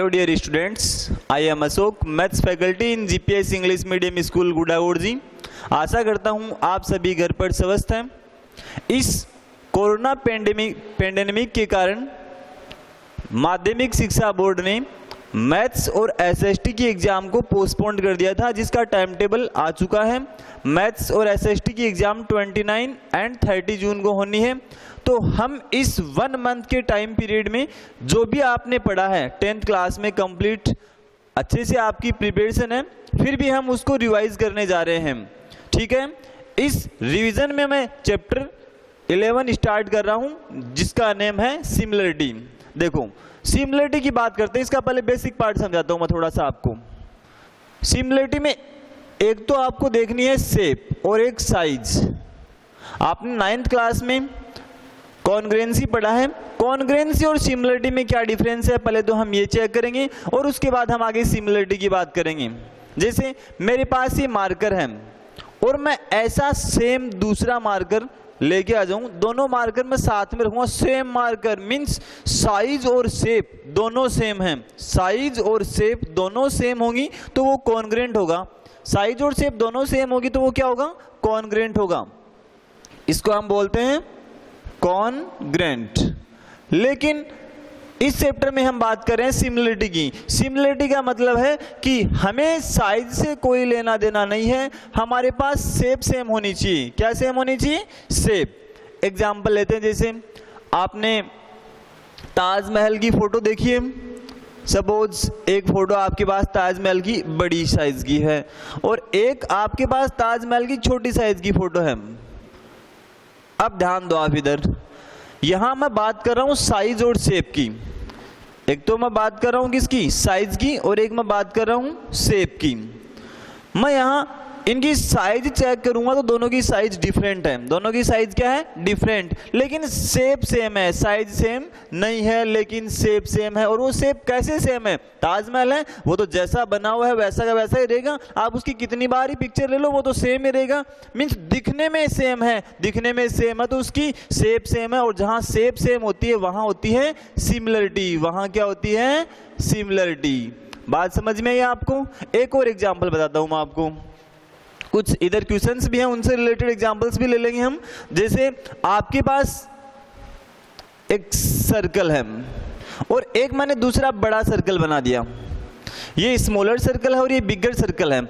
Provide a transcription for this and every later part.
Hello dear students, I am Ashok, maths faculty in GPS English medium school Gudhagorji. आशा करता हूँ आप सभी घर पर स्वस्थ हैं। इस कोरोना पेंडेमिक के कारण माध्यमिक शिक्षा बोर्ड ने मैथ्स और एसएसटी की एग्ज़ाम को पोस्टपोन कर दिया था, जिसका टाइम टेबल आ चुका है। मैथ्स और एसएसटी की एग्ज़ाम 29 एंड 30 जून को होनी है। तो हम इस 1 मंथ के टाइम पीरियड में जो भी आपने पढ़ा है 10th क्लास में कंप्लीट अच्छे से आपकी प्रिपरेशन है, फिर भी हम उसको रिवाइज करने जा रहे हैं। ठीक है, इस रिवीजन में मैं चैप्टर 11 स्टार्ट कर रहा हूं, जिसका नेम है सिमिलरिटी। देखो, सिमिलरिटी की बात करते हैं। इसका पहले बेसिक पार्ट समझाता हूं मैं थोड़ा सा आपको। सिमिलरिटी में एक तो आपको देखनी है शेप और एक साइज। आपने 9th क्लास में कॉन्ग्रुएंसी पढ़ा है। कॉन्ग्रुएंसी और सिमिलरिटी में क्या डिफरेंस है, पहले तो हम ये चेक करेंगे और उसके बाद हम आगे सिमिलरिटी की बात करेंगे। जैसे मेरे पास ये मार्कर है और मैं ऐसा सेम दूसरा मार्कर लेके आ जाऊं, दोनों मार्कर मैं साथ में रखूंगा। सेम मार्कर मीन्स साइज और शेप दोनों सेम हैं। साइज और शेप दोनों सेम होगी तो वो कॉन्ग्रुएंट होगा। साइज और शेप दोनों सेम होगी तो वो क्या होगा, कॉन्ग्रुएंट होगा। इसको हम बोलते हैं कॉन्ग्रुएंट। लेकिन इस चैप्टर में हम बात कर रहे हैं सिमिलरिटी की। सिमिलरिटी का मतलब है कि हमें साइज से कोई लेना देना नहीं है, हमारे पास शेप सेम होनी चाहिए। क्या सेम होनी चाहिए, शेप। एग्जाम्पल लेते हैं, जैसे आपने ताजमहल की फोटो देखी है। सपोज एक फोटो आपके पास ताजमहल की बड़ी साइज की है और एक आपके पास ताजमहल की छोटी साइज की फोटो है। अब ध्यान दो आप इधर, यहां मैं बात कर रहा हूं साइज और शेप की। एक तो मैं बात कर रहा हूं किसकी, साइज की, और एक मैं बात कर रहा हूं शेप की। मैं यहां इनकी साइज चेक करूंगा तो दोनों की साइज डिफरेंट है। दोनों की साइज क्या है, डिफरेंट। लेकिन शेप सेम है, साइज सेम नहीं है लेकिन शेप सेम है। और वो शेप कैसे सेम है, ताजमहल है वो तो जैसा बना हुआ है वैसा का वैसा ही रहेगा। आप उसकी कितनी बार ही पिक्चर ले लो वो तो सेम ही रहेगा। मीन्स दिखने में सेम है, दिखने में सेम है तो उसकी शेप सेम है। और जहां शेप सेम होती है वहां होती है सिमिलरिटी। वहां क्या होती है, सिमिलरिटी। बात समझ में आई आपको। एक और एग्जाम्पल बताता हूं मैं आपको। कुछ इधर क्वेश्चंस भी हैं, उनसे रिलेटेड एग्जांपल्स भी ले लेंगे हम। जैसे आपके पास एक सर्कल है और एक मैंने दूसरा बड़ा सर्कल बना दिया। ये स्मॉलर सर्कल है और ये बिगर सर्कल है।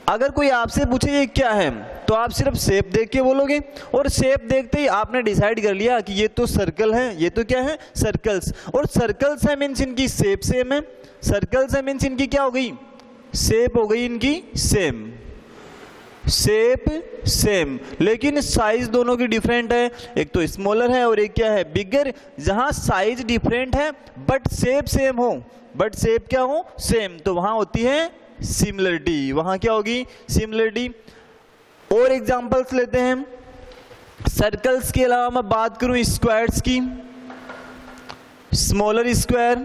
अगर कोई आपसे पूछे ये क्या है तो आप सिर्फ शेप देख के बोलोगे, और शेप देखते ही आपने डिसाइड कर लिया कि ये तो सर्कल है, ये तो क्या है, सर्कल्स। और सर्कल्स है मीन्स इनकी शेप सेम है। सर्कल्स है मीन्स इनकी क्या हो गई, शेप हो गई इनकी सेम। शेप सेम लेकिन साइज दोनों की डिफरेंट है। एक तो स्मॉलर है और एक क्या है, बिगर। जहां साइज डिफरेंट है बट शेप सेम हो, बट शेप क्या हो, सेम, तो वहां होती है सिमिलरिटी। वहां क्या होगी, सिमिलरिटी। और एग्जांपल्स लेते हैं। सर्कल्स के अलावा मैं बात करूं स्क्वायर्स की। स्मॉलर स्क्वायर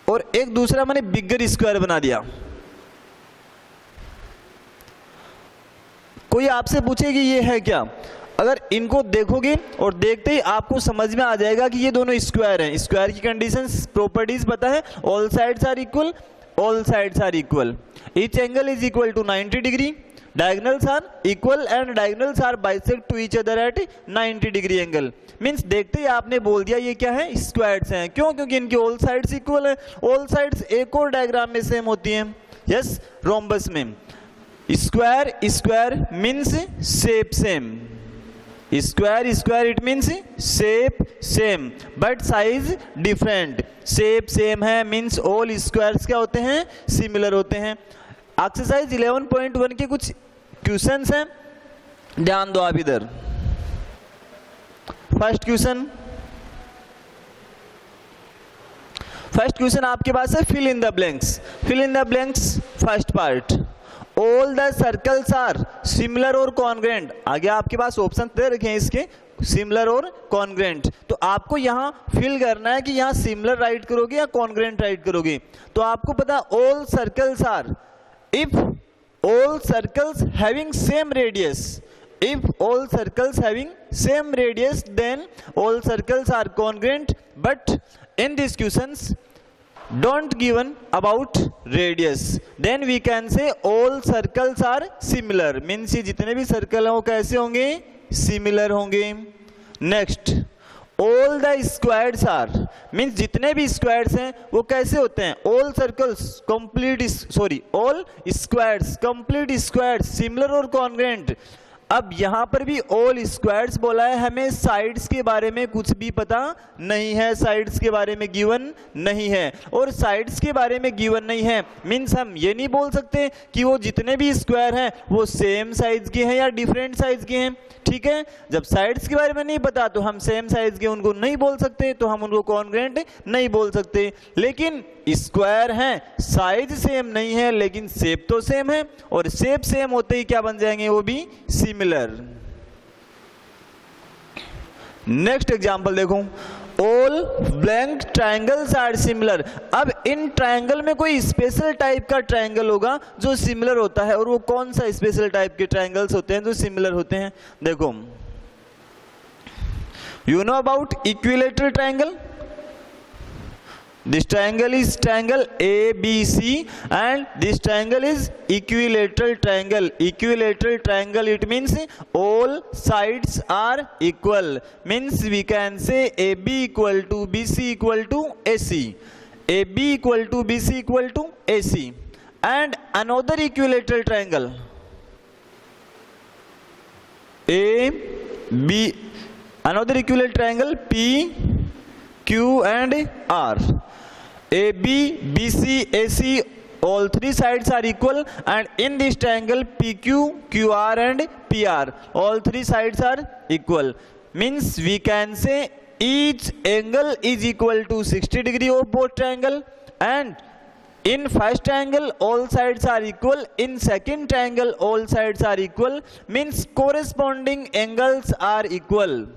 और एक दूसरा मैंने बिगर स्क्वायर बना दिया। कोई आपसे पूछे कि ये है क्या, अगर इनको देखोगे और देखते ही आपको समझ में आ जाएगा कि ये दोनों स्क्वायर हैं। स्क्वायर की कंडीशंस, प्रॉपर्टीज पता है। All sides are equal, all sides are equal, each angle is equal to 90 degree, diagonals are equal and diagonals are bisect to each other at 90 degree angle. Means देखते ही आपने बोल दिया ये क्या है, स्क्वायर्स हैं। क्यों, क्योंकि इनकी ऑल साइड्स इक्वल है। ऑल साइड्स एक और डायग्राम में सेम होती हैं, यस, रोम्बस में। Square square means shape same, square square it means shape same but size different. Shape same है मीन्स ऑल स्क्वायर्स क्या होते हैं, सिमिलर होते हैं। एक्सरसाइज 11.1 के कुछ क्वेश्चंस हैं, ध्यान दो आप इधर। फर्स्ट क्वेश्चन आपके पास है fill in the blanks. Fill in the blanks first part, all the circles are similar और कॉन्ग्रुएंट। आगे आपके पास ऑप्शन दे रखे हैं इसके, सिमिलर और कॉन्ग्रुएंट। तो आपको यहां फिल करना है कि यहां सिमिलर राइट करोगे या कॉन्ग्रुएंट राइट करोगे। तो आपको पता all circles are, if all circles having same radius, if all circles having same radius then all circles are congruent, but in these questions don't given about radius, then we can say all circles are similar, means ये जितने भी circle हैं वो कैसे होंगे, similar होंगे. Next, all the squares are, means जितने भी स्क्वायर्स हैं वो कैसे होते हैं, all circles complete, all squares complete squares similar और congruent. अब यहां पर भी ऑल स्क्वायर्स बोला है, हमें साइड्स के बारे में कुछ भी पता नहीं है, साइड्स के बारे में गिवन नहीं है, और साइड्स के बारे में गिवन नहीं है मीन्स हम ये नहीं बोल सकते कि वो जितने भी स्क्वायर हैं वो सेम साइज के हैं या डिफरेंट साइज के हैं. ठीक है, जब साइड्स के बारे में नहीं पता तो हम सेम साइज के उनको नहीं बोल सकते, तो हम उनको कॉन्ग्रुएंट नहीं बोल सकते. लेकिन स्क्वायर हैं, साइज सेम नहीं है लेकिन शेप तो सेम है, और शेप सेम होते ही क्या बन जाएंगे, वो भी सिमिलर. नेक्स्ट एग्जांपल देखो, all blank triangles are similar. अब इन ट्रायंगल में कोई स्पेशल टाइप का ट्रायंगल होगा जो सिमिलर होता है, और वो कौन सा स्पेशल टाइप के ट्रायंगल्स होते हैं जो सिमिलर होते हैं. देखो, you know about equilateral triangle. This triangle is triangle ABC and this triangle is equilateral triangle. Equilateral triangle, it means all sides are equal, means we can say AB equal to BC equal to AC, AB equal to BC equal to AC. And another equilateral triangle AB, another equilateral triangle P Q and R. AB, BC, AC, all three sides are equal, and in this triangle PQ, QR and PR, all three sides are equal. Means we can say each angle is equal to 60 degree of both triangle, and in first triangle all sides are equal, in second triangle all sides are equal, means corresponding angles are equal.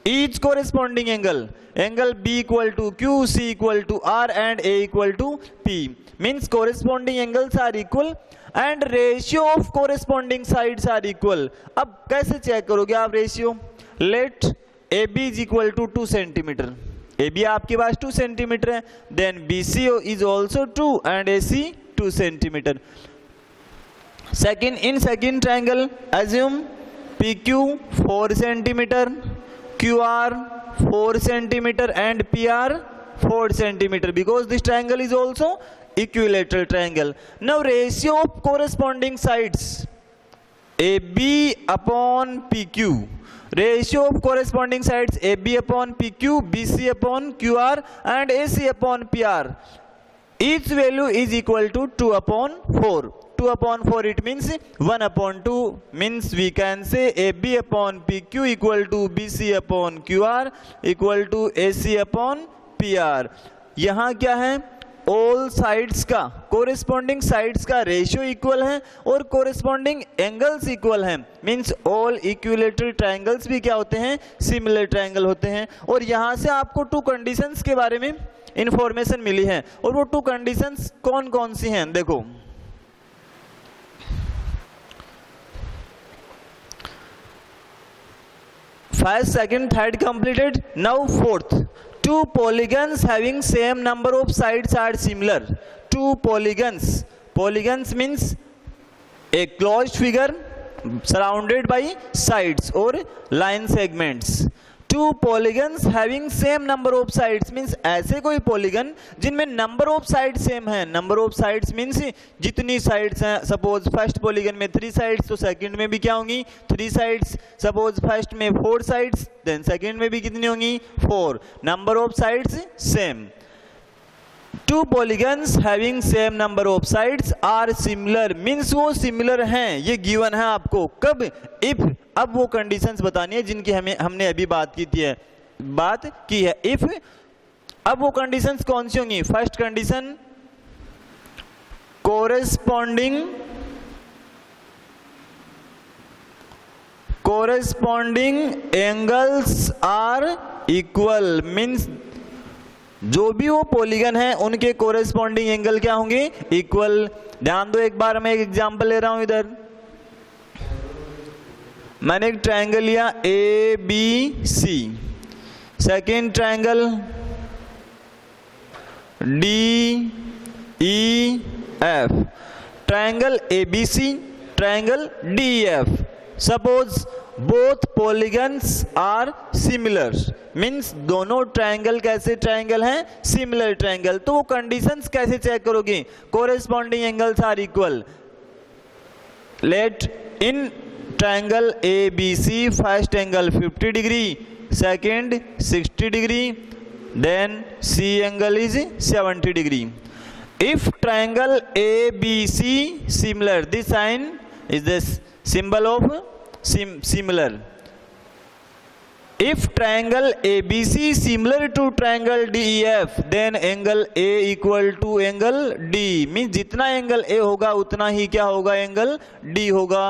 Each corresponding angle, angle B equal to Q, C equal to R and A equal to P, means corresponding angles are equal and ratio of corresponding sides are equal. अब कैसे check करोगे आप ratio? Let AB is equal to 2 cm. AB आपके पास 2 cm है, then BC is also 2 and AC 2 cm. In second triangle, assume PQ 4 cm, QR 4 cm and PR 4 cm, because this triangle is also equilateral triangle. Now ratio of corresponding sides, AB upon PQ, ratio of corresponding sides AB upon PQ, BC upon QR and AC upon PR, each value is equal to 2 upon 4. 2 upon 4, it means 1 upon 2, means we can say AB upon PQ equal to BC upon QR equal to AC upon PR. यहाँ क्या है, all sides का, corresponding sides का ratio equal है और corresponding angles equal हैं, means all equilateral triangles भी क्या होते हैं, similar triangle होते हैं. और यहाँ से आपको 2 conditions के बारे में इंफॉर्मेशन मिली है, और वो 2 conditions कौन कौन सी हैं. देखो, first, second, third completed. Now fourth. 2 polygons having same number of sides are similar. 2 polygons. Polygons means a closed figure surrounded by sides or line segments. 2 polygons having same number of sides means ऐसे कोई polygon जिनमें number of sides same है. Number of sides means जितनी sides हैं. Suppose first polygon में 3 sides, तो second में भी क्या होंगी, 3 sides. Suppose first में 4 sides, then second में भी कितनी होंगी, 4. Number of sides same. 2 polygons having same number of sides are similar, means वो similar हैं. ये given है आपको. कब? If. अब वो conditions बतानी है जिनकी हमने अभी बात की है. If. अब वो conditions कौन सी होंगी? First condition, corresponding angles are equal, means जो भी वो पॉलीगन है उनके कोरेस्पॉन्डिंग एंगल क्या होंगे, इक्वल. ध्यान दो, एक बार मैं एक एग्जांपल ले रहा हूं इधर. मैंने एक ट्रायंगल लिया A B C, second triangle D E F, triangle A B C, triangle D F. Suppose both polygons are similar, means दोनों ट्रायंगल कैसे ट्रायंगल हैं, सिमिलर ट्रायंगल। तो वो कंडीशंस कैसे चेक करोगे, corresponding angles are equal. Let in triangle A B C first angle 50 degree, second 60 degree, then C angle is 70 degree. If triangle ABC similar, this sign is the symbol of similar. If triangle ABC similar to triangle DEF, then angle A equal to angle D. Means जितना angle A होगा उतना ही क्या होगा, angle D होगा।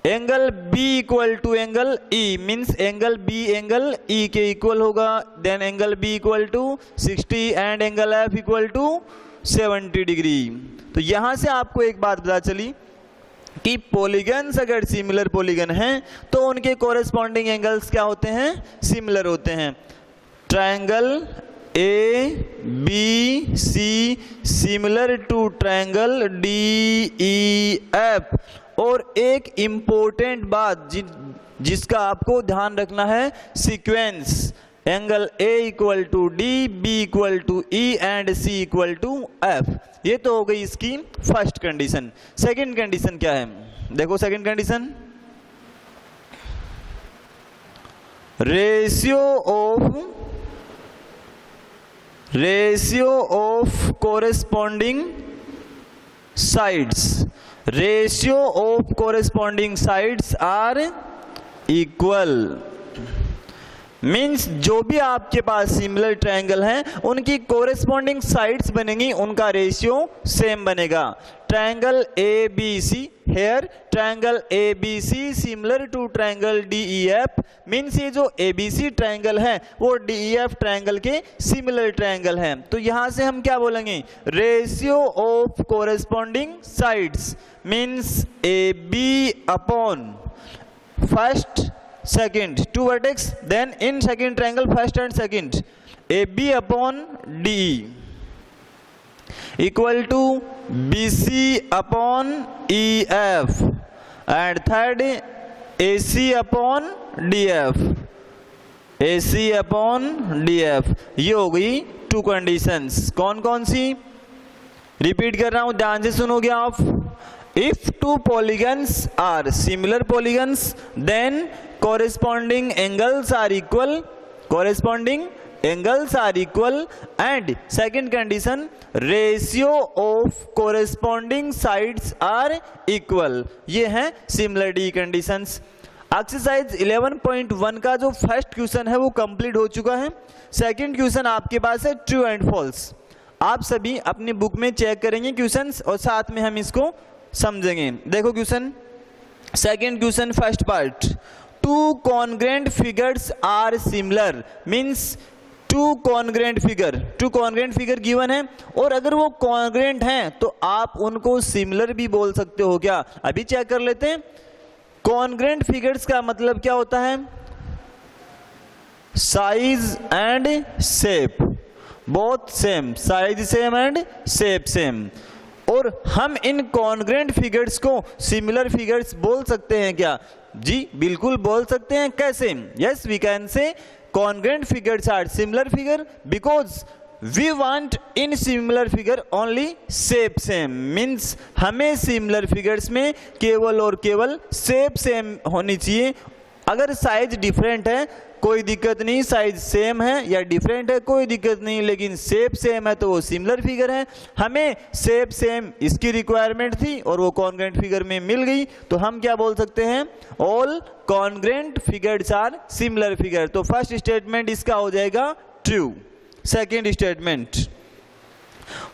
Angle B equal to angle E, means angle B angle E के equal होगा। Then angle B equal to 60 and angle F equal to 70 degree. तो यहां से आपको एक बात पता चली कि पॉलीगन्स अगर सिमिलर पॉलीगन हैं तो उनके कोरेस्पॉन्डिंग एंगल्स क्या होते हैं, सिमिलर होते हैं। Triangle A B C similar to triangle D E F. और एक इंपॉर्टेंट बात जिसका आपको ध्यान रखना है, sequence. Angle A equal to D, B equal to E and C equal to F. ये तो हो गई इसकी फर्स्ट कंडीशन। सेकंड कंडीशन क्या है, देखो second condition, ratio of corresponding sides, ratio of corresponding sides are equal. Means जो भी आपके पास सिमिलर ट्रायंगल हैं उनकी कोरेस्पॉन्डिंग साइड्स बनेंगी, उनका रेशियो सेम बनेगा। Triangle A B C, here triangle A B C similar to triangle D E F, means ये जो ए बी सी ट्रायंगल है वो डी ई एफ ट्रायंगल के सिमिलर ट्रायंगल है। तो यहां से हम क्या बोलेंगे, ratio of corresponding sides means A B upon first second two vertex, then in second triangle first and second AB upon DE equal to BC upon EF and third AC upon DF, AC upon DF। ये हो गई to conditions. कौन कौन सी, repeat कर रहा हूं, ध्यान से सुनोगे आप। If two polygons are similar polygons, then corresponding angles are equal, corresponding angles are equal, and second condition, ratio of corresponding sides are equal। ये हैं similarity conditions। एक्सरसाइज 11.1 का जो फर्स्ट क्वेश्चन है वो कंप्लीट हो चुका है। सेकंड क्वेश्चन आपके पास है ट्रू एंड फॉल्स। आप सभी अपनी बुक में चेक करेंगे क्वेश्चंस और साथ में हम इसको समझेंगे। देखो question, second question first part, two congruent figures are similar, means two congruent figure given है और अगर वो कॉन्ग्रेंट हैं तो आप उनको सिमिलर भी बोल सकते हो क्या, अभी चेक कर लेते हैं। कॉन्ग्रेंट फिगर्स का मतलब क्या होता है, size and shape both same, size same and shape same. और हम इन कॉन्ग्रेंट फिगर्स को सिमिलर फिगर्स बोल सकते हैं क्या, जी बिल्कुल बोल सकते हैं। कैसे, yes we can say congruent figures are similar figure because we want in similar figure only shape same, means हमें similar figures में केवल और केवल shape same होनी चाहिए। अगर साइज डिफरेंट है कोई दिक्कत नहीं, साइज सेम है या डिफरेंट है कोई दिक्कत नहीं, लेकिन शेप सेम है तो वो सिमिलर फिगर है। हमें शेप सेम इसकी रिक्वायरमेंट थी और वो कॉन्ग्रेंट फिगर में मिल गई, तो हम क्या बोल सकते हैं, all congruent figures are similar figure. तो फर्स्ट स्टेटमेंट इसका हो जाएगा true. Second statement,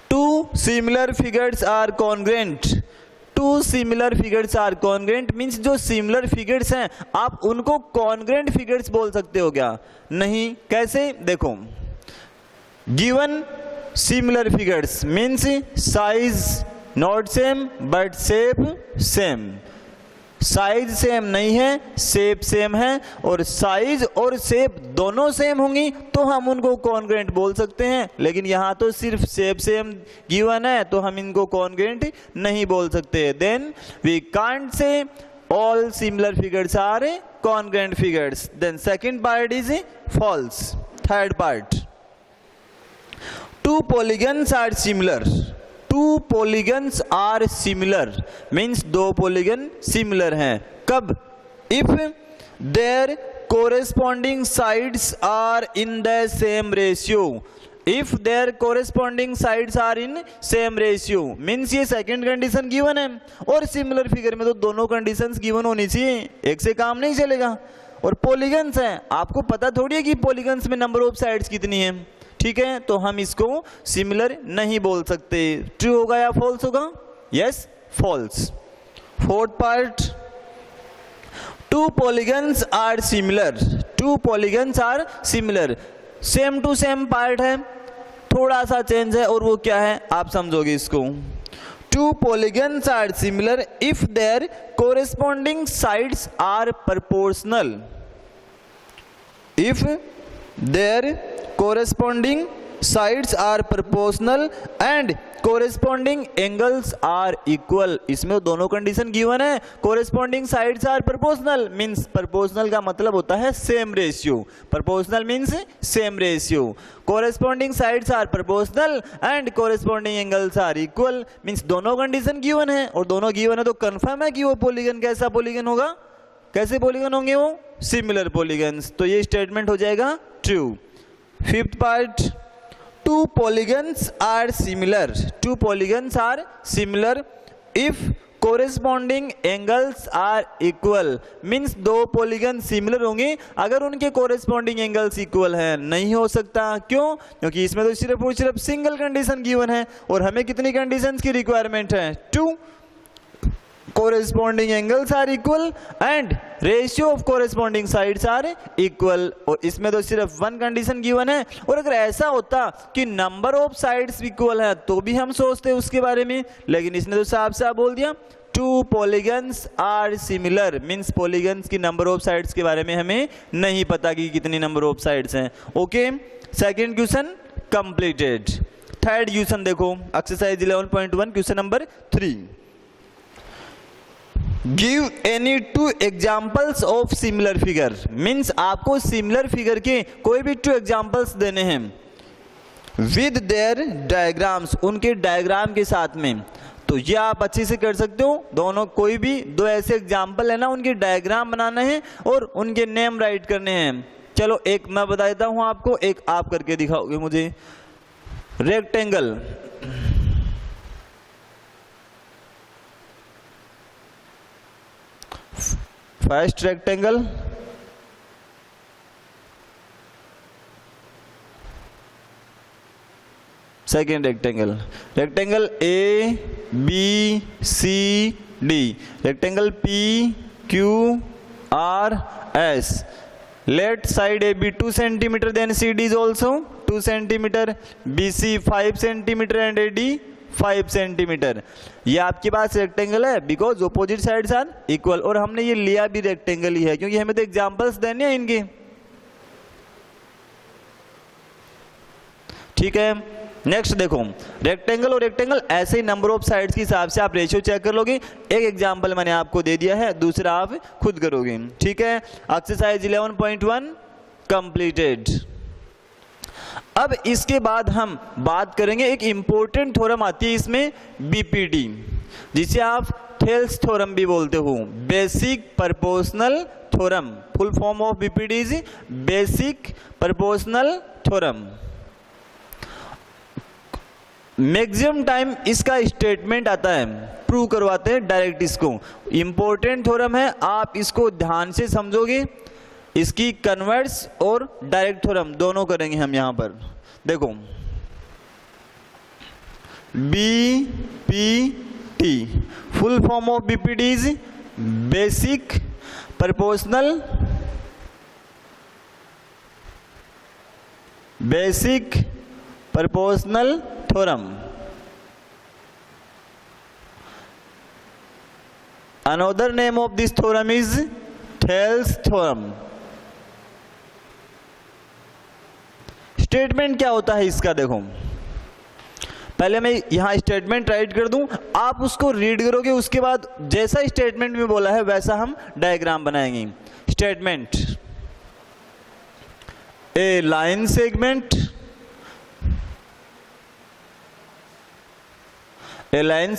two similar figures are congruent, two similar figures are congruent means जो सिमिलर फिगर्स हैं आप उनको कॉन्ग्रेंट फिगर्स बोल सकते हो क्या, नहीं। कैसे, देखो given similar figures means size not same but shape same, size same नहीं है, शेप सेम है, और साइज और शेप दोनों सेम होंगी तो हम उनको कॉन्ग्रुएंट बोल सकते हैं। लेकिन यहाँ तो सिर्फ शेप सेम गिवन है तो हम इनको कॉन्ग्रुएंट नहीं बोल सकते। Then we can't say all similar figures are congruent figures. Then second part is false. Third part, two polygons are similar. Two polygons are similar means दो पॉलीगन सिमिलर हैं। कब? If their corresponding sides are in the same ratio. If their corresponding sides are in same ratio means ये second condition given है, और similar figure में तो दोनों conditions given होनी चाहिए, एक से काम नहीं चलेगा। और पॉलीगन्स हैं, आपको पता थोड़ी है कि पॉलीगन्स में नंबर ऑफ साइड्स कितनी है, ठीक है, तो हम इसको सिमिलर नहीं बोल सकते। ट्रू होगा या फॉल्स होगा? Yes, false. Fourth part, two polygons are similar. Two polygons are similar, same to same part है, थोड़ा सा चेंज है, और वो क्या है आप समझोगे इसको। Two polygons are similar if their corresponding sides are proportional. If their corresponding sides are proportional and corresponding angles are equal। इसमें दोनों कंडीशन गिवन है। corresponding sides are proportional means proportional का मतलब होता है same ratio। proportional means same ratio। corresponding sides are proportional and corresponding angles are equal means दोनों condition given है, और दोनों गिवन है तो कंफर्म है कि वो पॉलीगन कैसा पॉलीगन होगा, कैसे पॉलीगन होंगे वो, सिमिलर पॉलीगन्स। तो ये स्टेटमेंट हो जाएगा true. Fifth part, two polygons are similar. Two polygons are similar if corresponding angles are equal means दो पॉलीगन सिमिलर होंगे अगर उनके कोरेस्पॉन्डिंग एंगल्स इक्वल हैं। नहीं हो सकता, क्यों? क्योंकि इसमें तो सिर्फ और सिर्फ सिंगल कंडीशन गिवन है, और हमें कितनी कंडीशंस की रिक्वायरमेंट है? To. corresponding angles are equal and ratio of corresponding sides are equal। और इसमें तो सिर्फ वन कंडीशन गिवन है, और अगर ऐसा होता कि नंबर ऑफ साइड्स इक्वल है तो भी हम सोचते उसके बारे में, लेकिन इसने तो साफ साफ बोल दिया two polygons are similar means polygons की नंबर ऑफ साइड्स के बारे में हमें नहीं पता कि कितनी नंबर ऑफ साइड्स हैं। Okay, second question completed. Third question देखो, exercise 11.1 question number 3। Give any two examples of similar figure means आपको सिमिलर फिगर के कोई भी टू एग्जाम्पल्स देने हैं विद देयर डायग्राम्स, उनके डायग्राम के साथ में। तो ये आप अच्छे से कर सकते हो, दोनों कोई भी दो ऐसे एग्जाम्पल है ना, उनके डायग्राम बनाना है और उनके नेम राइट करने हैं। चलो एक मैं बता देता हूं आपको, एक आप करके दिखाओगे मुझे। Rectangle, first rectangle, second rectangle, rectangle A B C D, rectangle P Q R S, left side A B 2 cm then C D is also 2 cm, B C 5 cm and A D 5 cm। ये आपके पास rectangle है because opposite sides are equal, और हमने ये लिया भी rectangle ही है क्योंकि हमें तो एग्जांपल्स देने हैं इनके, ठीक है। नेक्स्ट देखो, रेक्टेंगल और रेक्टेंगल ऐसे ही नंबर ऑफ साइड्स के हिसाब से आप रेशियो चेक कर लोगे। एक एग्जांपल मैंने आपको दे दिया है, दूसरा आप खुद करोगे, ठीक है। Exercise 11.1 completed. अब इसके बाद हम बात करेंगे, एक इंपॉर्टेंट थ्योरम आती है इसमें बीपीटी, जिसे आप थेल्स थ्योरम भी बोलते हो, basic proportional theorem. Full form of BPT is basic proportional theorem. Maximum time इसका स्टेटमेंट आता है, प्रूव करवाते हैं डायरेक्ट इसको। इंपॉर्टेंट थ्योरम है, आप इसको ध्यान से समझोगे। इसकी कन्वर्स और डायरेक्ट थ्योरम दोनों करेंगे हम यहां पर। देखो BPT, full form of BPT is basic proportional theorem. Another name of this theorem is Thales theorem. Statement क्या होता है इसका, देखो पहले मैं यहां स्टेटमेंट राइट कर दूं, आप उसको रीड करोगे, उसके बाद जैसा स्टेटमेंट में बोला है वैसा हम डायग्राम बनाएंगे। Statement, A line segment, a line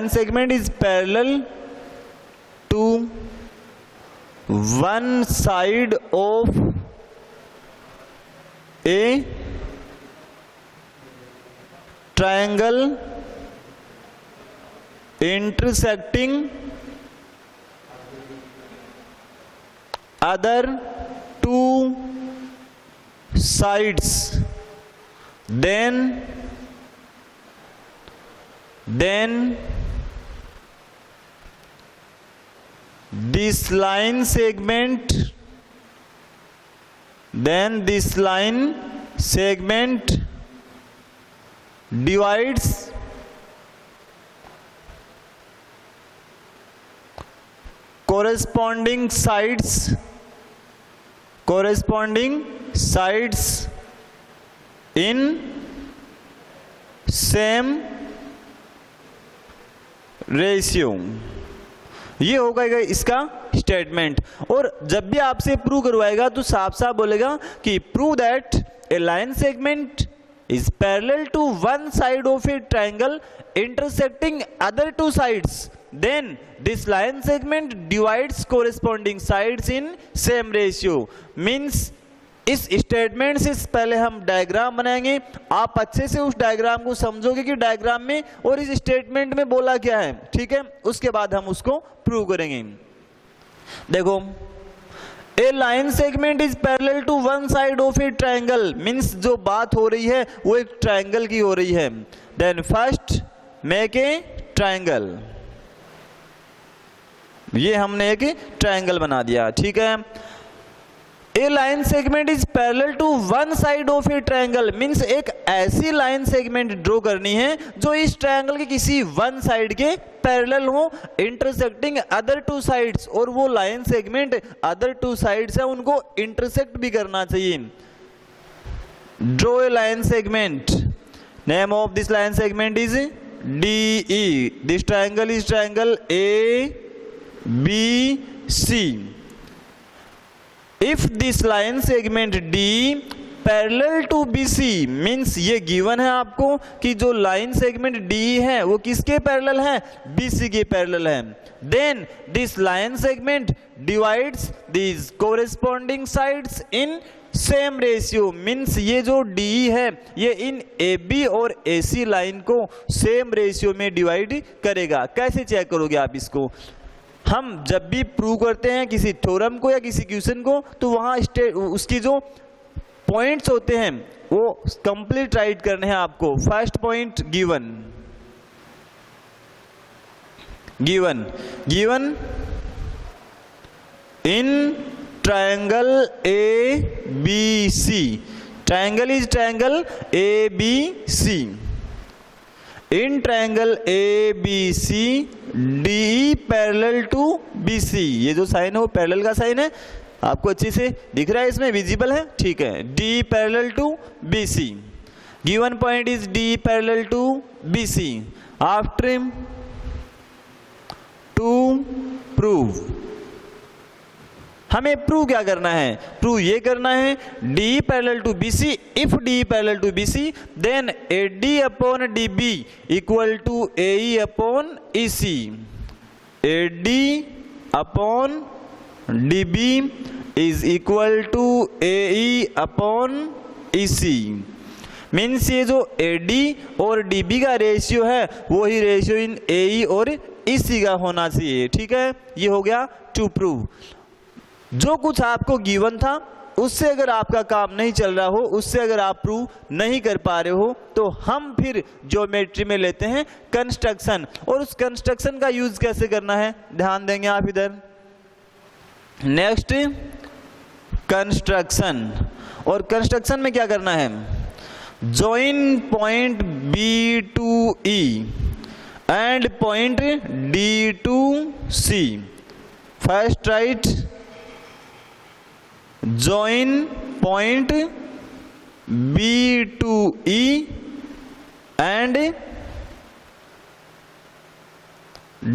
segment is parallel to one side of a triangle intersecting other two sides, then this line segment divides corresponding sides in same ratio. ये होगा इसका statement. और जब भी आपसे prove करवाएगा तो साफ साफ बोलेगा कि prove that a line segment is parallel to one side of a triangle intersecting other two sides, then this line segment divides corresponding sides in same ratio। Means इस स्टेटमेंट से पहले हम डायग्राम बनाएंगे, आप अच्छे से उस डायग्राम को समझोगे कि डायग्राम में और इस स्टेटमेंट में बोला क्या है, ठीक है। उसके बाद हम उसको प्रूव करेंगे। देखो, a line segment is parallel to one side of a triangle, means जो बात हो रही है वो एक ट्रायंगल की हो रही है। Then first make a triangle, ये हमने एक ट्रायंगल बना दिया, ठीक है। A line segment is parallel to one side of a triangle, means एक ऐसी लाइन सेगमेंट ड्रॉ करनी है जो इस ट्रायंगल के किसी वन साइड के पैरेलल हो, इंटरसेक्टिंग अदर टू साइड्स, और वो line segment other two sides है उनको इंटरसेक्ट भी करना चाहिए। Draw a line segment, name of this line segment is DE, this triangle is triangle ABC। If this line segment D parallel to BC, means ये given है आपको कि जो लाइन सेगमेंट D है वो किसके पैरेलल है, BC के पैरेलल है। Then this line segment divides this corresponding sides in same ratio, means ये जो DE है ये इन AB और AC लाइन को सेम रेशियो में डिवाइड करेगा। कैसे चेक करोगे आप इसको, हम जब भी प्रूव करते हैं किसी थ्योरम को या किसी क्वेश्चन को तो वहां उसकी जो पॉइंट्स होते हैं वो कंप्लीट राइट करने हैं आपको। First point given in triangle ABC, triangle is triangle ABC, in triangle ABC DE parallel to BC, ये जो साइन है वो पैरेलल का साइन है, आपको अच्छे से दिख रहा है, इसमें विजिबल है, ठीक है। DE parallel to BC, given point is DE parallel to BC। After to prove, हमें प्रूव क्या करना है, प्रूव ये करना है DE parallel to BC, if DE parallel to BC then AD upon DB equal to AE upon EC, AD upon DB is equal to AE upon EC। Means ये जो AD और DB का ratio है वो ही ratio इन AE और EC का होना चाहिए, ठीक है। ये हो गया टू प्रूव। जो कुछ आपको गिवन था उससे अगर आपका काम नहीं चल रहा हो, उससे अगर आप प्रूव नहीं कर पा रहे हो तो हम फिर ज्योमेट्री में लेते हैं कंस्ट्रक्शन, और उस कंस्ट्रक्शन का यूज कैसे करना है ध्यान देंगे आप इधर। नेक्स्ट कंस्ट्रक्शन, और कंस्ट्रक्शन में क्या करना है, join point B to E and point D to C. First write join point B to E and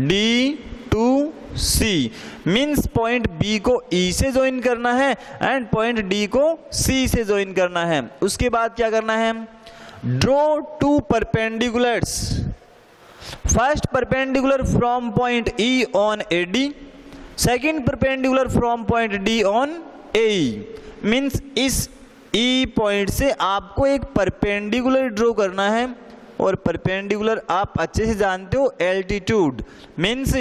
D to C. Means point B को E से ज्वाइन करना है एंड पॉइंट D को C से ज्वाइन करना है. उसके बाद क्या करना है, draw two perpendiculars. First perpendicular from point E on AD, second perpendicular from point D on AE. Means इस E पॉइंट से आपको एक परपेंडिकुलर ड्रॉ करना है और परपेंडिकुलर आप अच्छे से जानते हो एल्टीट्यूड. मीन्स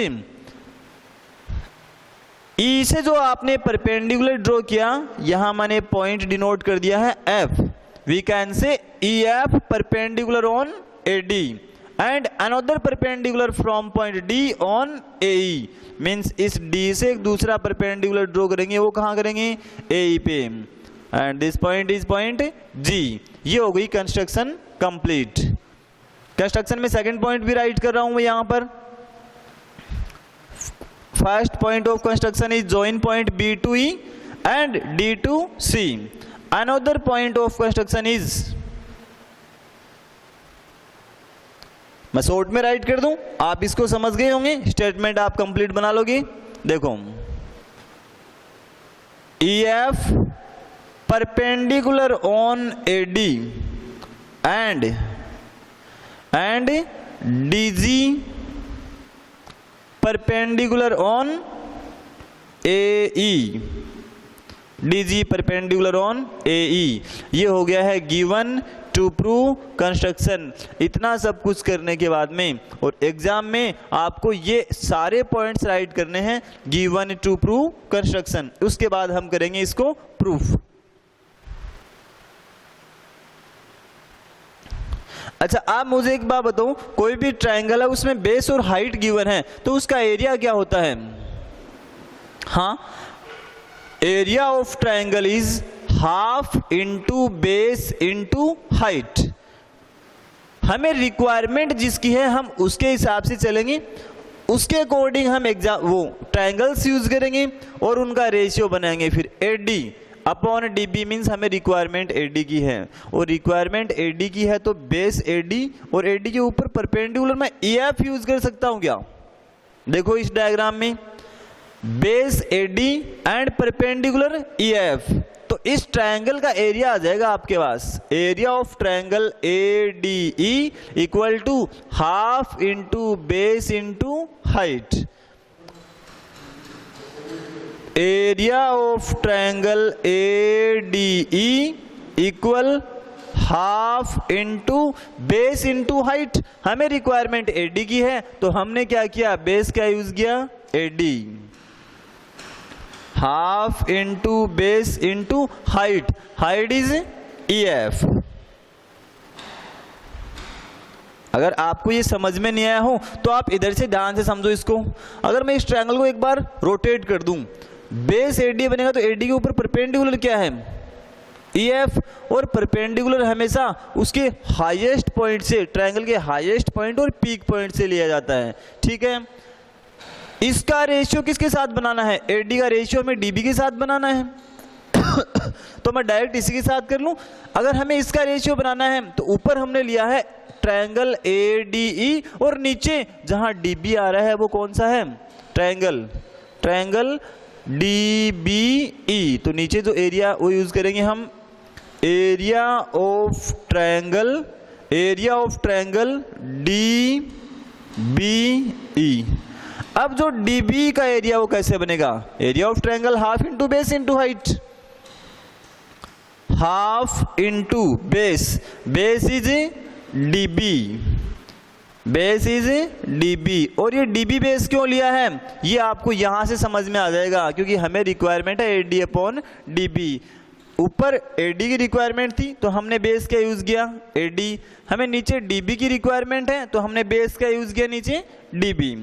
E से जो आपने परपेंडिकुलर ड्रॉ किया, यहां मैंने पॉइंट डिनोट कर दिया है F. We can say EF perpendicular on AD and another perpendicular from point D on AE. Means इस D से एक दूसरा परपेंडिकुलर ड्रॉ करेंगे, वो कहां करेंगे, AE पे. And this point is point G. ये हो गई कंस्ट्रक्शन कंप्लीट. कंस्ट्रक्शन में सेकंड पॉइंट भी राइट कर रहा हूं मैं यहां पर. First point of construction is join point B to E and D to C. Another point of construction is, मैं शॉर्ट में राइट कर दूं, आप इसको समझ गए होंगे, स्टेटमेंट आप कंप्लीट बना लोगे. देखो, EF perpendicular on AD and DG perpendicular on AE. DG perpendicular on AE. ये हो गया है गिवन टू प्रूव कंस्ट्रक्शन. इतना सब कुछ करने के बाद में और एग्जाम में आपको ये सारे पॉइंट्स राइट करने हैं गिवन टू प्रूव कंस्ट्रक्शन. उसके बाद हम करेंगे इसको प्रूफ. अच्छा, आप मुझे एक बात बताओ, कोई भी ट्रायंगल है उसमें बेस और हाइट गिवन है तो उसका एरिया क्या होता है. हाँ, area of triangle is half into base into height. हमें रिक्वायरमेंट जिसकी है हम उसके हिसाब से चलेंगे, उसके अकॉर्डिंग हम वो ट्रायंगल्स यूज करेंगे और उनका रेशियो बनाएंगे. फिर AD अपॉन DB मीन्स हमें रिक्वायरमेंट AD की है और रिक्वायरमेंट AD की है तो बेस AD और AD के ऊपर परपेंडिकुलर मैं EF यूज कर सकता हूं क्या. देखो इस डायग्राम में base AD and perpendicular EF, तो इस ट्रायंगल का एरिया आ जाएगा आपके पास. Area of triangle ADE equal to half into base into height. Area of triangle ADE equal half into base into height. हमें रिक्वायरमेंट AD की है तो हमने क्या किया, बेस क्या यूज किया, AD. Half into base into height, height is EF. अगर आपको ये समझ में नहीं आया हो तो आप इधर से ध्यान से समझो इसको. अगर मैं इस ट्रायंगल को एक बार रोटेट कर दूं, बेस AD बनेगा तो AD के ऊपर परपेंडिकुलर क्या है, EF. और परपेंडिकुलर हमेशा उसके हाईएस्ट पॉइंट से, ट्रायंगल के हाईएस्ट पॉइंट और पीक पॉइंट से लिया जाता है. ठीक है, इसका रेशियो किसके साथ बनाना है, AD का रेशियो हमें DB के साथ बनाना है. तो मैं डायरेक्ट इसी के साथ कर लूं. अगर हमें इसका रेशियो बनाना है तो ऊपर हमने लिया है ट्रायंगल ADE और नीचे जहां DB आ रहा है वो कौन सा है, ट्रायंगल DBE. तो नीचे जो एरिया वो यूज करेंगे हम, एरिया ऑफ ट्रायंगल DBE. अब जो DB का एरिया वो कैसे बनेगा, area of triangle half into base into height. Half into base, base is DB और ये DB बेस क्यों लिया है ये आपको यहां से समझ में आ जाएगा, क्योंकि हमें रिक्वायरमेंट है AD अपॉन DB. ऊपर AD की रिक्वायरमेंट थी तो हमने बेस क्या यूज किया, AD. हमें नीचे DB की रिक्वायरमेंट है तो हमने बेस क्या यूज किया, नीचे DB.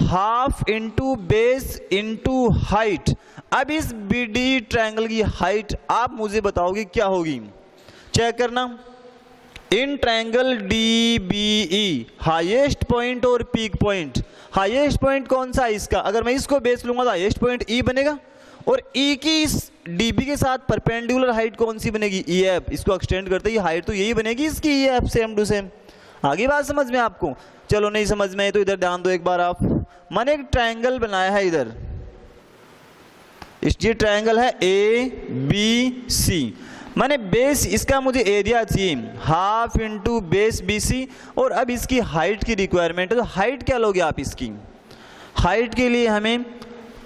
Half into base into height. अब इस BD ट्रायंगल की हाइट आप मुझे बताओगे क्या होगी, चेक करना. In triangle DBE highest point और पीक पॉइंट, हाईएस्ट पॉइंट कौन सा है इसका, अगर मैं इसको बेस लूंगा तो हाईएस्ट पॉइंट E बनेगा, और E की इस DB के साथ परपेंडिकुलर हाइट कौन सी बनेगी, EF। इसको एक्सटेंड करते ही हाइट तो यही बनेगी इसकी, EF सेम टू सेम। आगे बात समझ में आपको? चलो नहीं समझ में है तो इधर ध्यान दो एक बार आप। मैंने एक ट्रायंगल बनाया है इधर, ये ट्रायंगल है ABC। मैंने बेस इसका मुझे एरिया चाहिए हाफ इंटू बेस BC, और अब इसकी हाइट की रिक्वायरमेंट है। तो हाइट क्या लोगे आप इसकी? हाइट के लिए हमें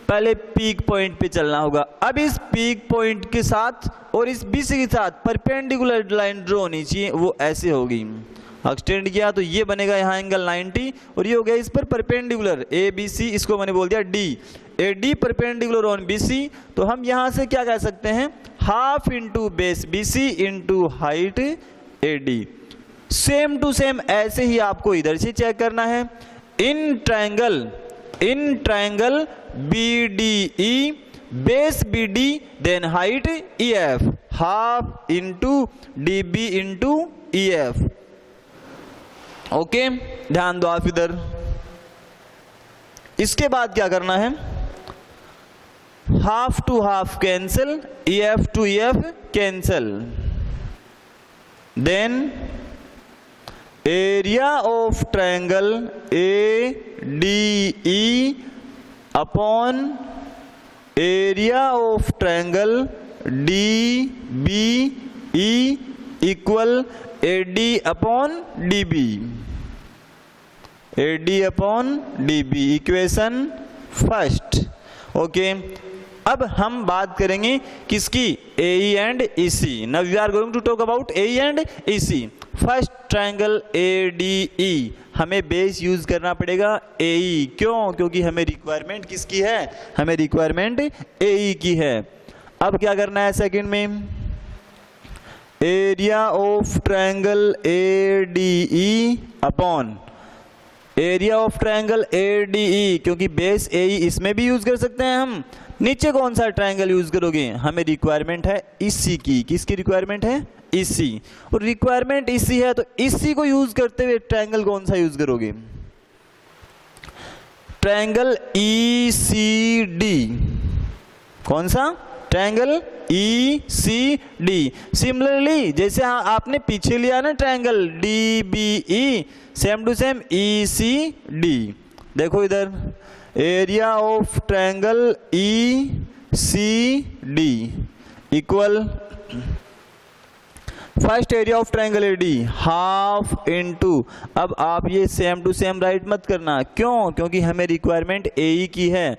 पहले पीक पॉइंट पे चलना होगा। अब इस पीक पॉइंट के साथ और इस BC के साथ परपेंडिकुलर लाइन ड्रॉ होनी चाहिए, वो ऐसे होगी। एक्सटेंड किया तो ये बनेगा यहाँ एंगल 90, और ये हो गया इस पर परपेंडिकुलर ABC, इसको मैंने बोल दिया D। AD perpendicular on BC, तो हम यहाँ से क्या कह सकते हैं, half into base BC into height AD। Same to same ऐसे ही आपको इधर से चेक करना है। In triangle BDE base BD then height EF, half into DB into EF। Okay, ध्यान दो आप इधर। इसके बाद क्या करना है, half to half cancel, EF to EF cancel, then area of triangle ADE upon area of triangle DBE equal AD upon DB, AD upon DB, equation first. Okay, अब हम बात करेंगे किसकी, AE and EC। Now we are going to talk about AE and EC। First triangle ADE, हमें base use करना पड़ेगा AE। क्यों? क्योंकि हमें रिक्वायरमेंट किसकी है, हमें रिक्वायरमेंट AE की है। अब क्या करना है सेकंड में, area of triangle ADE upon area of triangle ADE, क्योंकि बेस AE इसमें भी यूज कर सकते हैं हम। नीचे कौन सा ट्रायंगल यूज करोगे, हमें रिक्वायरमेंट है EC की। किसकी रिक्वायरमेंट है, EC। और रिक्वायरमेंट EC है तो EC को यूज करते हुए ट्रायंगल कौन सा यूज करोगे, ट्रायंगल ECD। कौन सा, ट्रायंगल ECD। सिमिलरली जैसे आपने पीछे लिया ना triangle DBE, same to same ECD। देखो इधर, area of triangle ECD equal first area of triangle AD half into, अब आप ये सेम टू सेम राइट मत करना। क्यों? क्योंकि हमें रिक्वायरमेंट AE की है।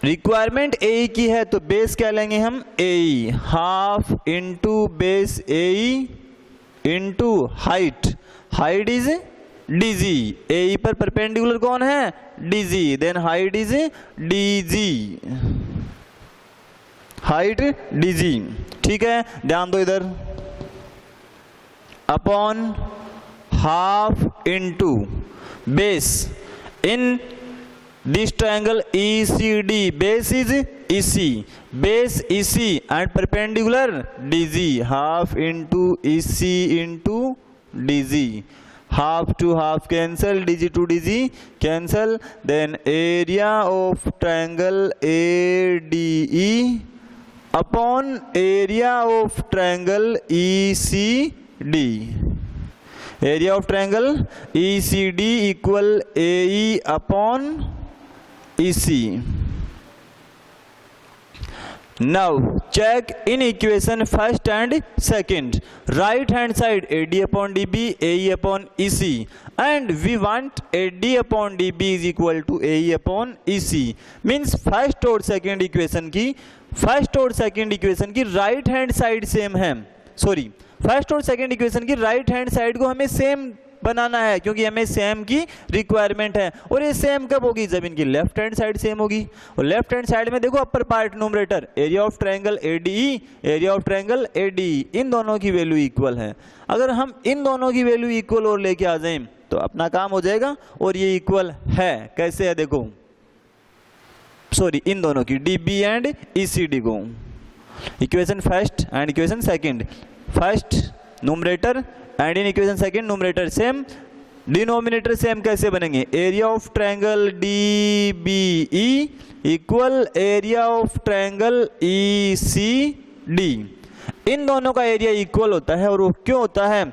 रिक्वायरमेंट AE की है तो बेस क्या लेंगे हम, AE, half into base AE into height, height is DG। AE पर परपेंडिकुलर कौन है, DG, then height is DG, height DG। ठीक है, ध्यान दो इधर, upon half into base in this triangle ECD, base is EC, base EC and perpendicular DG, half into EC into DG, half to half cancel, DG to DG cancel, then area of triangle ADE upon area of triangle ECD। Area of triangle ECD equal AE upon EC। Now check in equation first and second, right hand side AD upon DB, AE upon EC, and we want AD upon DB is equal to AE upon EC, means first और second equation की right hand side same है, sorry first और second equation की right hand side को हमें same बनाना है, क्योंकि हमें सेम की रिक्वायरमेंट है। और ये सेम कब होगी, जब इनकी लेफ्ट हैंड साइड सेम होगी। और लेफ्ट हैंड साइड में देखो upper part numerator area of triangle ADE, area of triangle ADE, इन दोनों की वैल्यू इक्वल है। अगर हम इन दोनों की वैल्यू इक्वल और लेके आ जाएं तो अपना काम हो जाएगा। और ये इक्वल है, कैसे है देखो, सॉरी इन दोनों की DB एंड ECD को, equation first and equation second, first numerator and in equation second numerator same, denominator same कैसे बनेंगे, area of triangle D B E equal area of triangle E C D. इन दोनों का area equal होता है और वो क्यों होता है,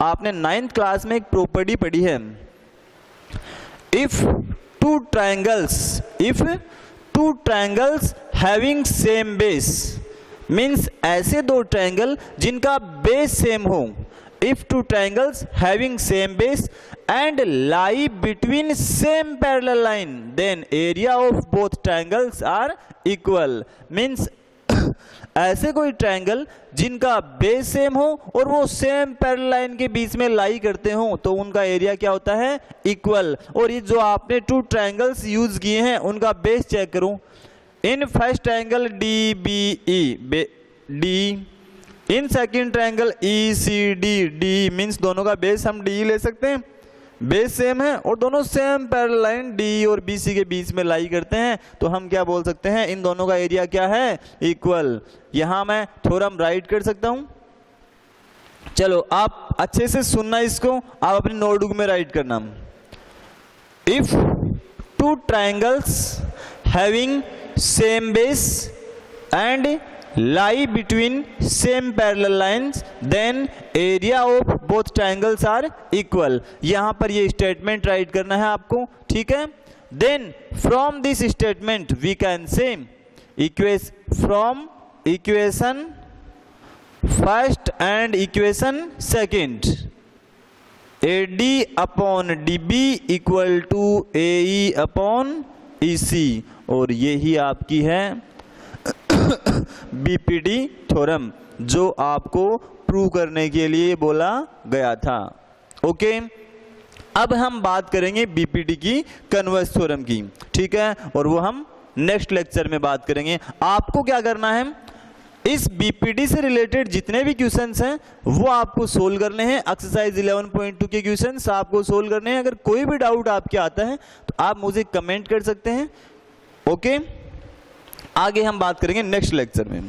आपने 9th क्लास में एक प्रॉपर्टी पढ़ी है, if two triangles having same base, means ऐसे दो ट्रायंगल जिनका बेस सेम हो, if two triangles having same base and lie between same parallel line, then area of both triangles are equal, means ऐसे कोई triangle जिनका base same हो और वो सेम पैरेलल लाइन के बीच में लाई करते हो तो उनका एरिया क्या होता है, इक्वल। और ये जो आपने टू ट्रायंगल्स यूज किए हैं उनका बेस चेक करो, in first triangle D B E D, in second triangle E C D, D means दोनों का बेस हम डी ले सकते हैं, बेस सेम है और दोनों सेम पैरेलल लाइन डी और बी सी के बीच में लाई करते हैं, तो हम क्या बोल सकते हैं, इन दोनों का एरिया क्या है, इक्वल। यहां मैं थ्योरम राइट कर सकता हूं, चलो आप अच्छे से सुनना इसको, आप अपनी नोटबुक में राइट करना, if two triangles having same base and lie between same parallel lines then area of both triangles are equal। यहां पर ये स्टेटमेंट राइट करना है आपको, ठीक है। then from this statement we can say from equation first and equation second, AD upon DB equal to AE upon EC, और यही आपकी है बीपीडी थ्योरम जो आपको प्रूव करने के लिए बोला गया था। ओके, अब हम बात करेंगे बीपीडी की कन्वर्स थ्योरम की, ठीक है, और वो हम नेक्स्ट लेक्चर में बात करेंगे। आपको क्या करना है, इस बीपीडी से रिलेटेड जितने भी क्वेश्चंस हैं वो आपको सोल्व करने हैं, एक्सरसाइज 11.2 के क्वेश्चंस आपको सोल्व करने हैं। अगर कोई भी डाउट आपके आता है तो आप मुझे कमेंट कर सकते हैं। ओके, आगे हम बात करेंगे नेक्स्ट लेक्चर में।